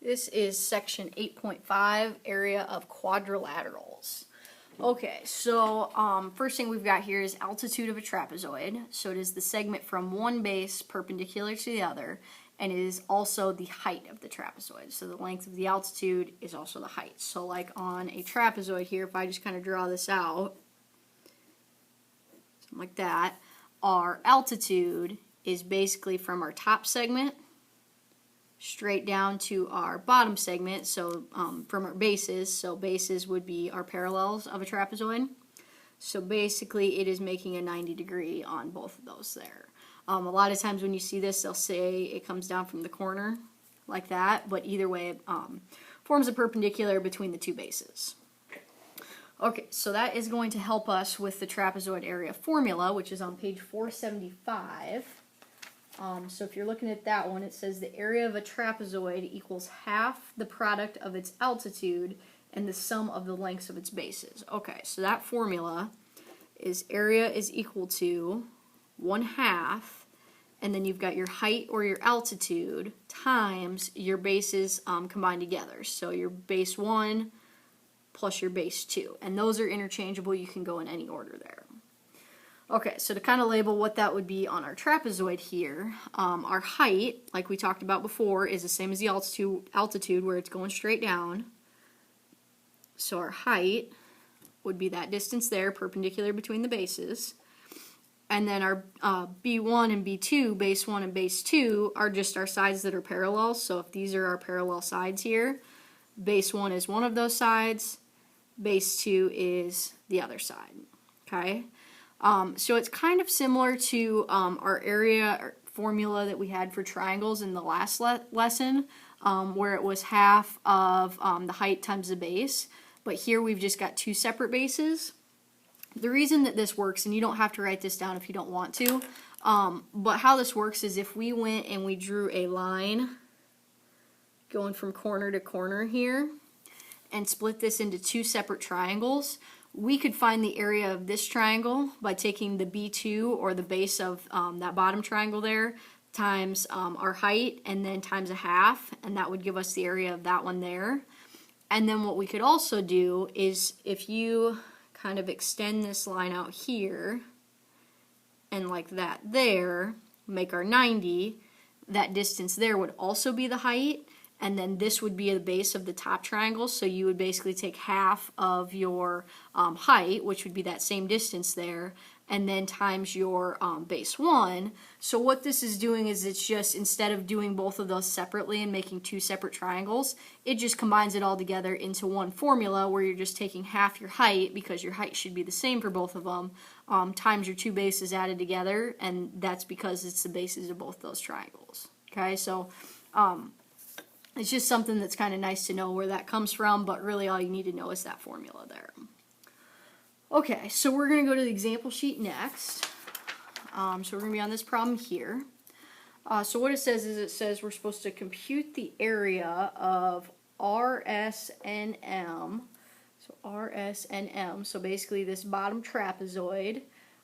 This is section 8.5, area of quadrilaterals. Okay, so first thing we've got here is altitude of a trapezoid. So it is the segment from one base perpendicular to the other, and it is also the height of the trapezoid. So the length of the altitude is also the height. So like on a trapezoid here, if I just kind of draw this out, something like that, our altitude is basically from our top segment straight down to our bottom segment, so from our bases. So bases would be our parallels of a trapezoid. So basically it is making a 90-degree on both of those there. A lot of times when you see this, they'll say it comes down from the corner like that, but either way it forms a perpendicular between the two bases. Okay, so that is going to help us with the trapezoid area formula, which is on page 475. So if you're looking at that one, it says the area of a trapezoid equals half the product of its altitude and the sum of the lengths of its bases. Okay, so that formula is area is equal to 1/2, and then you've got your height or your altitude times your bases combined together. So your base 1 plus your base 2. And those are interchangeable. You can go in any order there. Okay, so to kind of label what that would be on our trapezoid here, our height, like we talked about before, is the same as the altitude where it's going straight down. So our height would be that distance there, perpendicular between the bases. And then our B1 and B2, base 1 and base 2, are just our sides that are parallel. So if these are our parallel sides here, base 1 is one of those sides, base 2 is the other side. Okay? So it's kind of similar to our area formula that we had for triangles in the last lesson, where it was half of the height times the base. But here we've just got two separate bases. The reason that this works, and you don't have to write this down if you don't want to, but how this works is if we went and we drew a line going from corner to corner here and split this into two separate triangles, we could find the area of this triangle by taking the B2 or the base of that bottom triangle there times our height and then times 1/2, and that would give us the area of that one there. And then what we could also do is if you kind of extend this line out here and like that there, make our 90, that distance there would also be the height. And then this would be the base of the top triangle, so you would basically take half of your height, which would be that same distance there, and then times your base 1. So what this is doing is it's just, instead of doing both of those separately and making two separate triangles, it just combines it all together into one formula where you're just taking half your height, because your height should be the same for both of them, times your two bases added together, and that's because it's the bases of both those triangles. Okay, so it's just something that's kind of nice to know where that comes from, but really all you need to know is that formula there. Okay, so we're going to go to the example sheet next. So we're going to be on this problem here. So what it says is we're supposed to compute the area of RS and M. So RS and M, so basically this bottom trapezoid.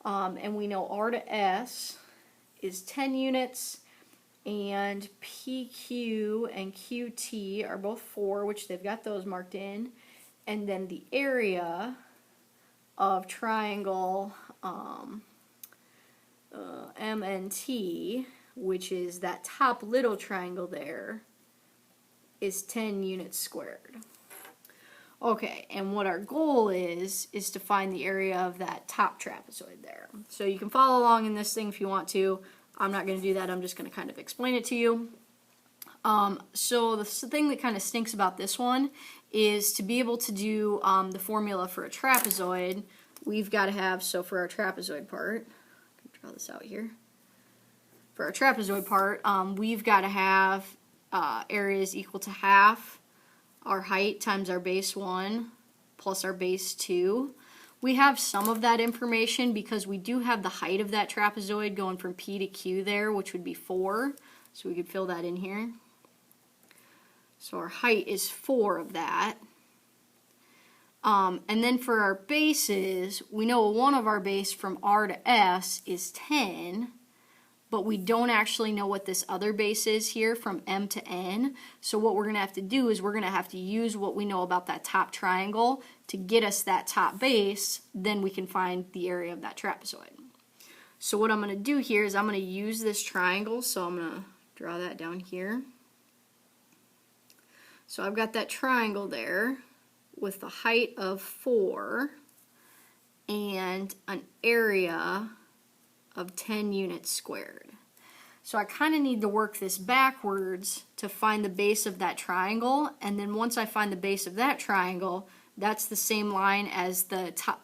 And we know R to S is 10 units. And PQ and QT are both 4, which they've got those marked in. And then the area of triangle MNT, which is that top little triangle there, is 10 units squared. Okay, and what our goal is to find the area of that top trapezoid there. So you can follow along in this thing if you want to. I'm not going to do that. I'm just going to kind of explain it to you. So the thing that kind of stinks about this one is to be able to do the formula for a trapezoid, we've got to have, so for our trapezoid part, I can draw this out here. For our trapezoid part, we've got to have areas equal to half our height times our base 1 plus our base 2. We have some of that information because we do have the height of that trapezoid going from P to Q there, which would be 4. So we could fill that in here. So our height is 4 of that. And then for our bases, we know one of our base from R to S is 10. but we don't actually know what this other base is here from M to N. So what we're going to have to do is we're going to have to use what we know about that top triangle to get us that top base. Then we can find the area of that trapezoid. So what I'm going to do here is I'm going to use this triangle. So I'm going to draw that down here. So I've got that triangle there with the height of 4 and an area of 10 units squared. So I kind of need to work this backwards to find the base of that triangle, and then once I find the base of that triangle, that's the same line as the top,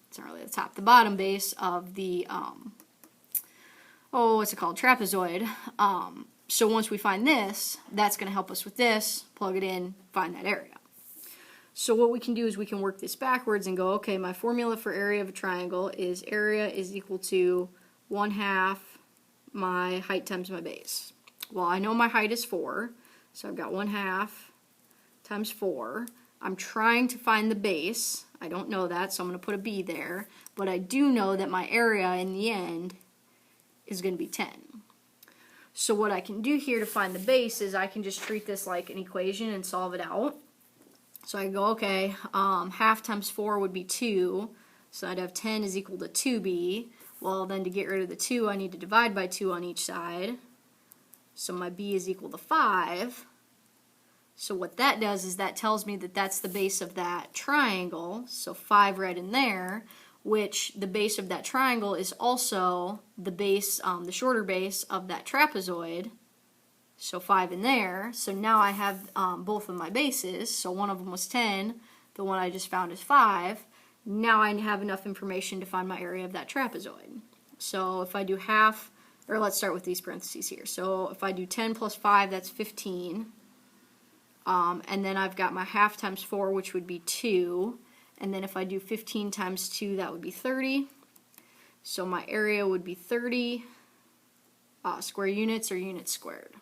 it's not really the top, the bottom base of the, what's it called, trapezoid. So once we find this, that's going to help us with this, plug it in, find that area. So what we can do is we can work this backwards and go, okay, my formula for area of a triangle is area is equal to 1/2 my height times my base. Well, I know my height is 4, so I've got 1/2 times 4. I'm trying to find the base. I don't know that, so I'm going to put a B there. But I do know that my area in the end is going to be 10. So what I can do here to find the base is I can just treat this like an equation and solve it out. So I can go, okay, 1/2 times 4 would be 2, so I'd have 10 is equal to 2b. Well, then to get rid of the 2, I need to divide by 2 on each side. So my b is equal to 5. So what that does is that tells me that that's the base of that triangle, so 5 right in there, which the base of that triangle is also the base, the shorter base of that trapezoid. So 5 in there. So now I have both of my bases. So one of them was 10. The one I just found is 5. Now I have enough information to find my area of that trapezoid. So if I do half, or let's start with these parentheses here. So if I do 10 plus 5, that's 15. And then I've got my 1/2 times 4, which would be 2. And then if I do 15 times 2, that would be 30. So my area would be 30 square units or units squared.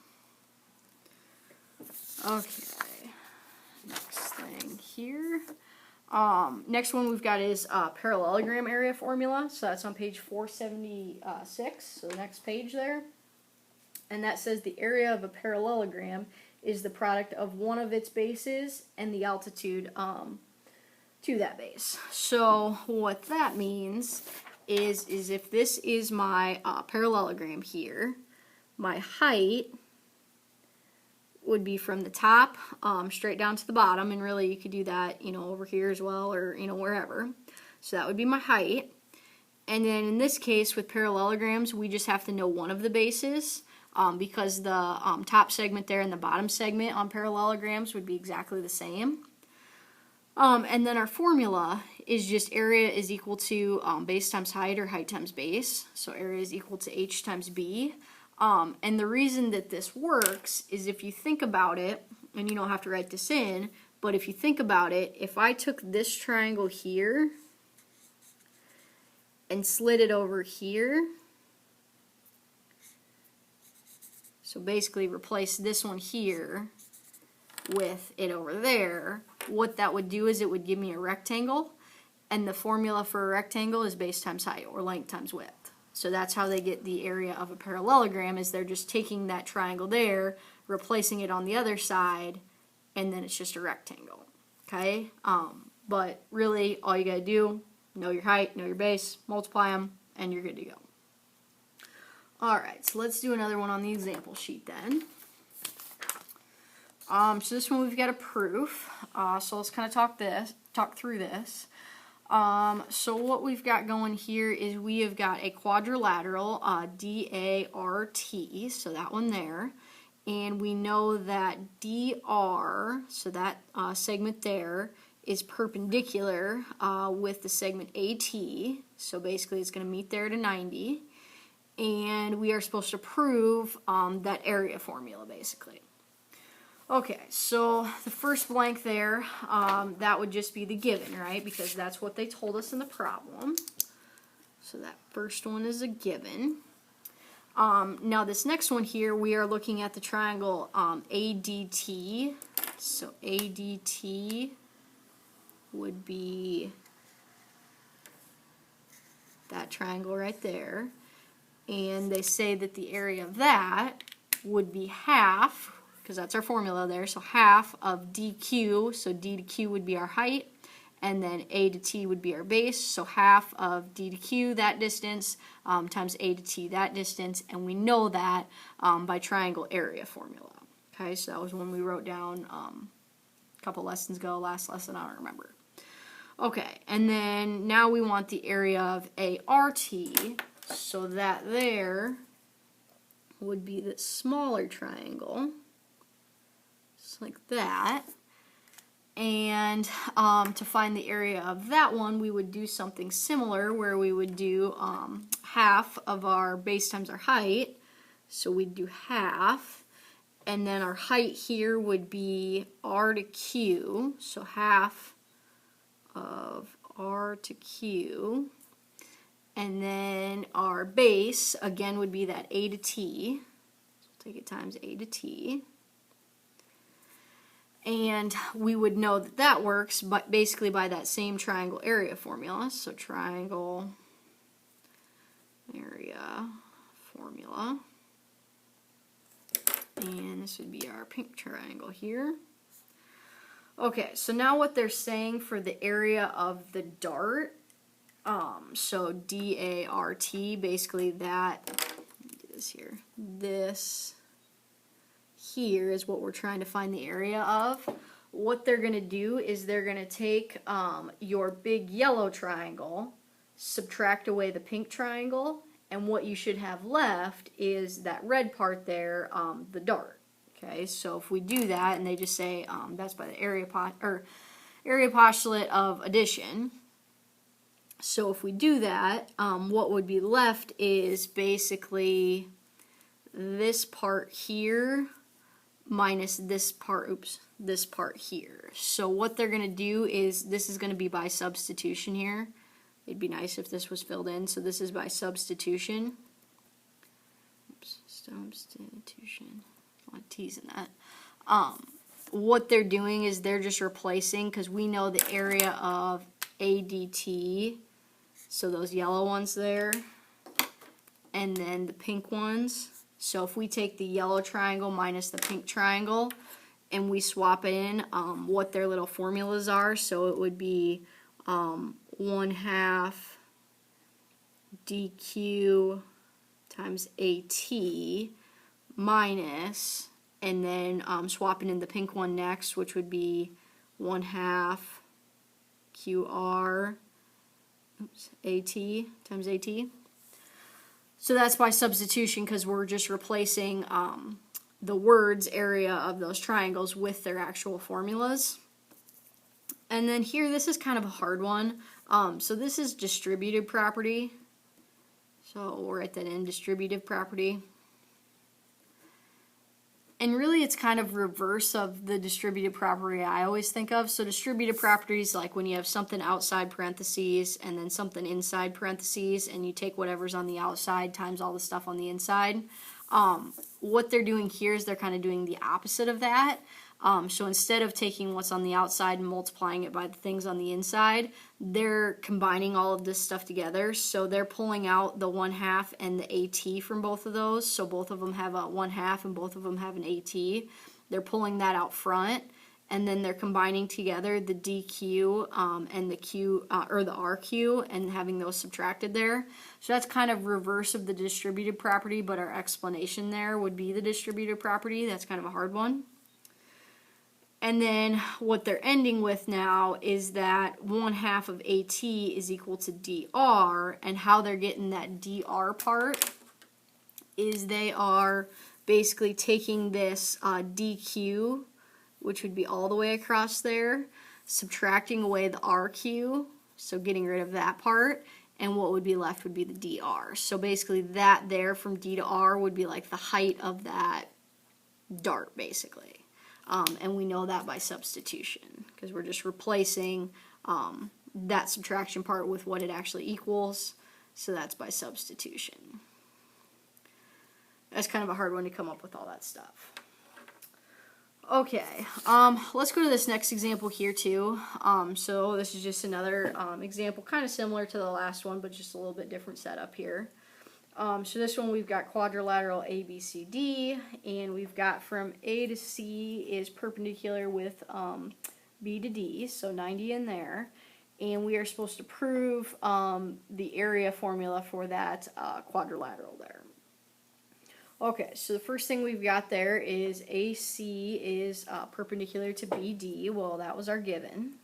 Okay, next thing here. Next one we've got is parallelogram area formula. So that's on page 476, so the next page there. And that says the area of a parallelogram is the product of one of its bases and the altitude to that base. So what that means is if this is my parallelogram here, my height would be from the top straight down to the bottom, and really you could do that, over here as well, or wherever. So that would be my height. And then in this case with parallelograms, we just have to know one of the bases because the top segment there and the bottom segment on parallelograms would be exactly the same. And then our formula is just area is equal to base times height or height times base. So area is equal to h times b. And the reason that this works is if you think about it, and you don't have to write this in, but if you think about it, if I took this triangle here and slid it over here, so basically replace this one here with it over there, what that would do is it would give me a rectangle, and the formula for a rectangle is base times height, or length times width. So that's how they get the area of a parallelogram, is they're just taking that triangle there, replacing it on the other side, and then it's just a rectangle. Okay? But really, all you gotta do, know your height, know your base, multiply them, and you're good to go. Alright, so let's do another one on the example sheet then. So this one we've got a proof. So let's kind of talk through this. So what we've got going here is we have got a quadrilateral DART, so that one there, and we know that DR, so that segment there, is perpendicular with the segment AT, so basically it's going to meet there at a 90, and we are supposed to prove that area formula basically. Okay, so the first blank there, that would just be the given, right? Because that's what they told us in the problem. So that first one is a given. Now this next one here, we are looking at the triangle ADT. So ADT would be that triangle right there. and they say that the area of that would be half, because that's our formula there, so half of dq, so d to q would be our height, and then a to t would be our base, so half of d to q, that distance, times a to t, that distance, and we know that by triangle area formula. Okay, so that was one we wrote down a couple lessons ago, last lesson, I don't remember. Okay, and then now we want the area of ART, so that there would be the smaller triangle, just like that. And to find the area of that one, we would do something similar where we would do half of our base times our height. So we'd do half. And then our height here would be r to q. So half of r to q. And then our base, again, would be that a to t. So we'll take it times a to t. And we would know that that works, but basically by that same triangle area formula. So triangle area formula. And this would be our pink triangle here. Okay, so now what they're saying for the area of the dart, so DART, basically that, let me do this here, this here is what we're trying to find the area of. What they're going to do is they're going to take your big yellow triangle, subtract away the pink triangle, and what you should have left is that red part there, the dart. Okay, so if we do that, and they just say that's by the area postulate of addition. So if we do that, what would be left is basically this part here minus this part, this part here. So what they're going to do is, this is going to be by substitution here. It'd be nice if this was filled in, so this is by substitution. Oops, substitution. A lot of T's in that. What they're doing is they're just replacing, because we know the area of ADT, so those yellow ones there, and then the pink ones. So if we take the yellow triangle minus the pink triangle and we swap it in, what their little formulas are, so it would be 1/2 dq times AT minus, and then swapping in the pink one next, which would be 1/2 QR AT times AT. So that's by substitution, because we're just replacing the words area of those triangles with their actual formulas. And then here, this is kind of a hard one. So this is distributive property. So we'll write that in, distributive property. And really it's kind of reverse of the distributive property I always think of. So distributive properties, like when you have something outside parentheses and then something inside parentheses, and you take whatever's on the outside times all the stuff on the inside. What they're doing here is they're kind of doing the opposite of that. So instead of taking what's on the outside and multiplying it by the things on the inside, they're combining all of this stuff together. So they're pulling out the 1/2 and the AT from both of those. So both of them have a 1/2 and both of them have an AT. They're pulling that out front, and then they're combining together the DQ and the Q or the RQ, and having those subtracted there. So that's kind of reverse of the distributive property, but our explanation there would be the distributive property. That's kind of a hard one. And then what they're ending with now is that 1/2 of AT is equal to DR, and how they're getting that DR part is they are basically taking this DQ, which would be all the way across there, subtracting away the RQ, so getting rid of that part, and what would be left would be the DR. So basically that there from D to R would be like the height of that dart, basically. And we know that by substitution, because we're just replacing that subtraction part with what it actually equals, so that's by substitution. That's kind of a hard one to come up with all that stuff. Okay, let's go to this next example here too. So this is just another example, kind of similar to the last one, but just a little bit different setup here. So this one we've got quadrilateral ABCD, and we've got from A to C is perpendicular with B to D, so 90 in there. And we are supposed to prove the area formula for that quadrilateral there. Okay, so the first thing we've got there is AC is perpendicular to BD. Well, that was our given.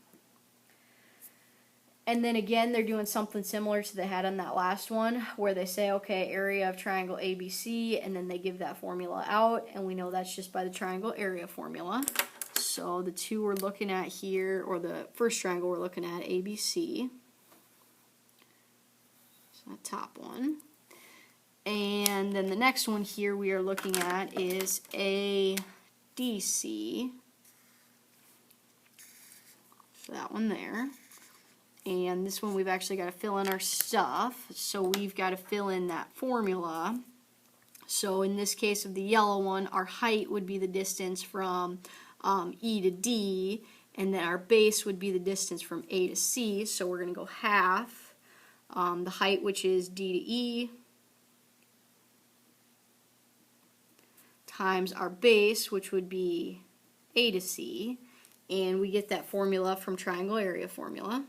And then again, they're doing something similar to they had on that last one, where they say, okay, area of triangle ABC, and then they give that formula out, and we know that's just by the triangle area formula. So the two we're looking at here, or the first triangle we're looking at, ABC. So that top one. And then the next one here we are looking at is ADC. So that one there. And this one we've actually got to fill in our stuff. So we've got to fill in that formula. So in this case of the yellow one, our height would be the distance from E to D, and then our base would be the distance from A to C. So we're going to go half the height, which is D to E, times our base, which would be A to C, and we get that formula from triangle area formula.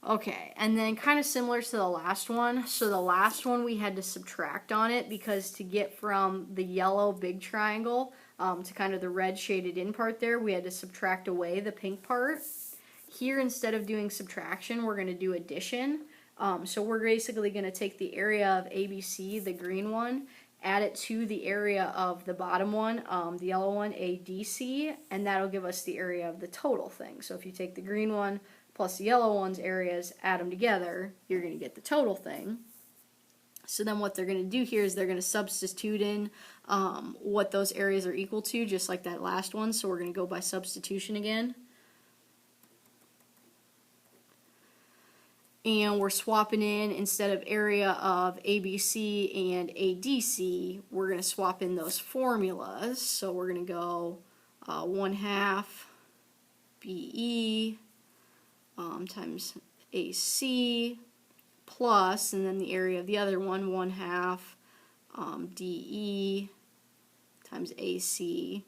Okay, and then kind of similar to the last one, so the last one we had to subtract on it because to get from the yellow big triangle to kind of the red shaded in part there, we had to subtract away the pink part. Here, instead of doing subtraction, we're going to do addition. So we're basically going to take the area of ABC, the green one, add it to the area of the bottom one, the yellow one, ADC, and that'll give us the area of the total thing. So if you take the green one plus the yellow one's areas, add them together, you're going to get the total thing. So then what they're going to do here is they're going to substitute in what those areas are equal to, just like that last one. So we're going to go by substitution again. And we're swapping in, instead of area of ABC and ADC, we're going to swap in those formulas. So we're going to go 1/2 BE times AC plus, and then the area of the other one, 1/2 DE times AC.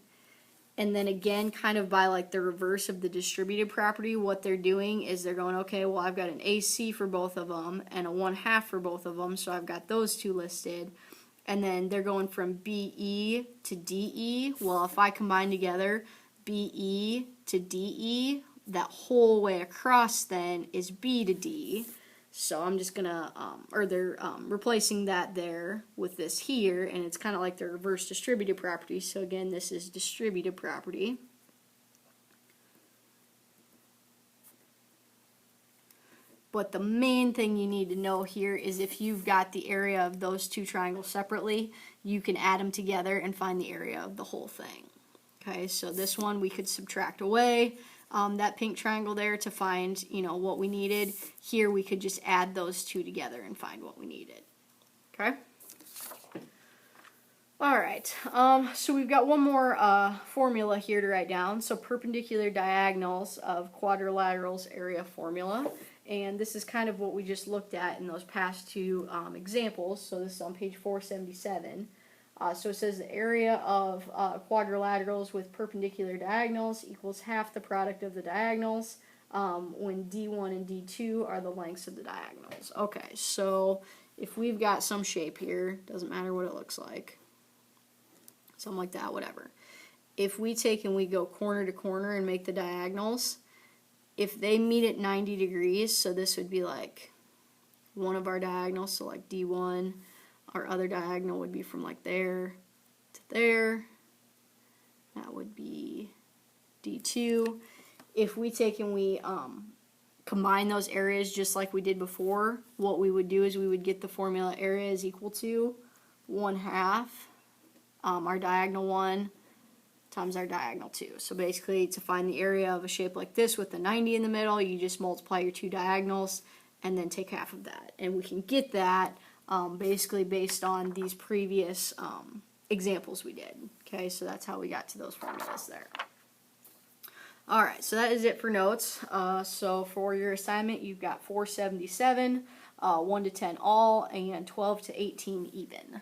And then again, kind of by like the reverse of the distributed property, what they're doing is they're going, okay, well, I've got an AC for both of them and a 1/2 for both of them, so I've got those two listed. And then they're going from BE to DE. Well, if I combine together BE to DE, that whole way across then is B to D. So I'm just gonna, they're replacing that there with this here, and it's kind of like the reverse distributed property. So again, this is distributed property. But the main thing you need to know here is if you've got the area of those two triangles separately, you can add them together and find the area of the whole thing. Okay, so this one we could subtract away that pink triangle there to find, you know, what we needed. Here we could just add those two together and find what we needed. Okay? Alright, so we've got one more formula here to write down. So perpendicular diagonals of quadrilaterals area formula. And this is kind of what we just looked at in those past two examples. So this is on page 477. So it says the area of quadrilaterals with perpendicular diagonals equals half the product of the diagonals when D1 and D2 are the lengths of the diagonals. Okay, so if we've got some shape here, doesn't matter what it looks like, something like that, whatever. If we take and we go corner to corner and make the diagonals, if they meet at 90 degrees, so this would be like one of our diagonals, so like D1, our other diagonal would be from like there to there. That would be D2. If we take and we combine those areas just like we did before, what we would do is we would get the formula area is equal to 1/2 our diagonal 1 times our diagonal 2. So basically, to find the area of a shape like this with the 90 in the middle, you just multiply your two diagonals and then take half of that. And we can get that basically based on these previous examples we did. Okay, so that's how we got to those formulas there. Alright, so that is it for notes. So for your assignment, you've got 477, 1 to 10 all, and 12 to 18 even.